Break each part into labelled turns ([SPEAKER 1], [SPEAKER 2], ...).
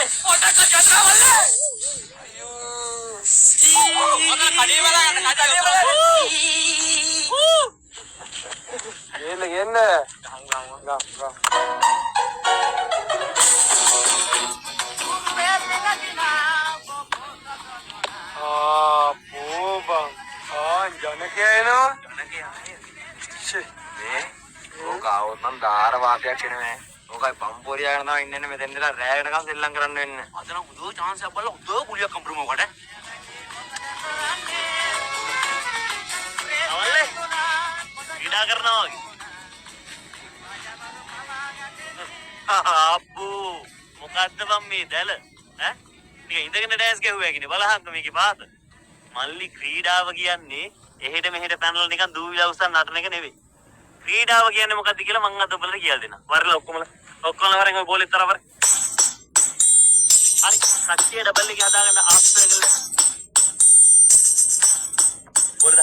[SPEAKER 1] පොඩක් ජනරා වල්ලේ අයියෝ කඩේ බලන්න කඩේ බලන්න
[SPEAKER 2] ගන්න ගම් බෝබන් ජනකයනවා
[SPEAKER 3] ඕක આવොත් නම් ධාර වාතයක් එනවා. ඕකයි පම්පෝරියා කරනවා ඉන්නේ මෙතෙන්ද රෑ වෙනකන් සෙල්ලම් කරන්න වෙන්නේ.
[SPEAKER 1] අද නම් උදෝ chance එකක් බලලා උදෝ පුලියක් කම්ප්‍රමෝ කට. අවල්ලේ ඊඩා කරනවා වගේ. අප්පු මොකද්ද බම් මේ දැල? ඈ? නිකන් ඉඳගෙන ඩෑන්ස් ගැහුවා කිනේ බලහන්න මේකේ පාත. මල්ලි ක්‍රීඩාව කියන්නේ එහෙට මෙහෙට පැනලා නිකන් දූවිලා උස්සන් නටන එක නෙවෙයි. ක්‍රීඩාව කියන්නේ මොකද්ද කියලා මම අද ඔබලට කියලා දෙනවා. වරලා ඔක්කොම වරෙන් ඔය බෝලෙත් තරවර. හරි. කට්ටිය ඩබල් එක හදාගන්න ආස්තර කරලා. බෝලද?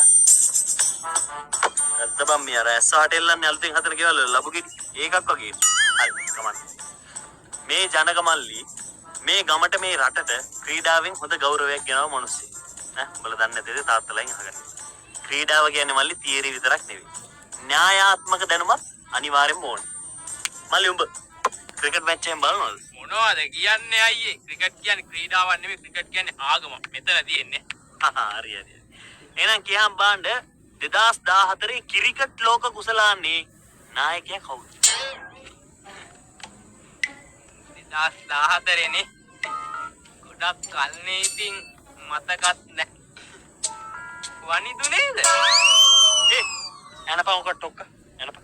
[SPEAKER 1] අද්දබම් මිය අර ඇස්සහට එල්ලන්නේ අලුතෙන් හදන ගෙවල් වල ලබු ගෙඩි. ඒකක් වගේ. හරි. කමන්න. මේ ජනක මල්ලි මේ ගමට මේ රටට ක්‍රීඩාවෙන් හොඳ ගෞරවයක් ගෙනව මිනිස්සු. ඈ උඹලා දන්නේ නැතේද තාත්තලාගෙන් අහගන්න. ක්‍රීඩාව කියන්නේ මල්ලි තියරි විතරක් නෙවෙයි. න්‍යායාත්මක දැනුමක් අනිවාර්යෙන්ම ඕනේ. මල්ලි උඹ ක්‍රිකට් මැච් එකෙන් බලනවද? මොනවද කියන්නේ අයියේ? ක්‍රිකට් කියන්නේ ක්‍රීඩාවක් නෙවෙයි ක්‍රිකට් කියන්නේ ආගමක්. මෙතන තියෙන්නේ.
[SPEAKER 3] හරි. එහෙනම් කියහම් බාන්න 2014 ක්‍රිකට් ලෝක කුසලාන්නේ නායකයා කවුද?
[SPEAKER 1] 2014 නේ. ගොඩක් කල්නේ ඉතින් මතකත් නැහැ. වනිදු නේද?
[SPEAKER 3] එනපා උකට ටොක්ක. එනපා.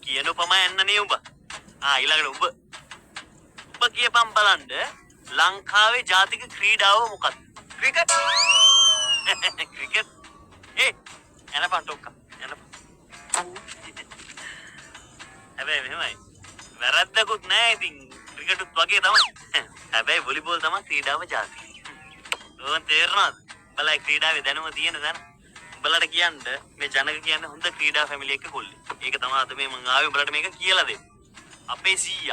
[SPEAKER 3] කියන උපමා එන්නනේ උඹ. ඊළඟට උඹ කියපම් බලන්න ලංකාවේ ජාතික ක්‍රීඩාව මොකක්ද? ක්‍රිකට්. ක්‍රිකට්. එනපා ටොක්ක. එනපා. හැබැයි මෙහෙමයි. වැරද්දකුත් නැහැ ඉතින් ක්‍රිකට්ත් වගේ තමයි. හැබැයි වොලිබෝල් තමයි ක්‍රීඩාව ජාතික. ඕන් තේරෙනවද? බලයි ක්‍රීඩාවේ දැනුම තියෙන දන. උඹලට කියන්න මේ ජනක කියන්නේ හොඳ ක්‍රීඩා ෆැමිලි එකක කොල්ලෙක්. ඒක තමයි අද මේ මං ආවේ උඹලට මේක කියලා දෙන්න. අපේ සීයා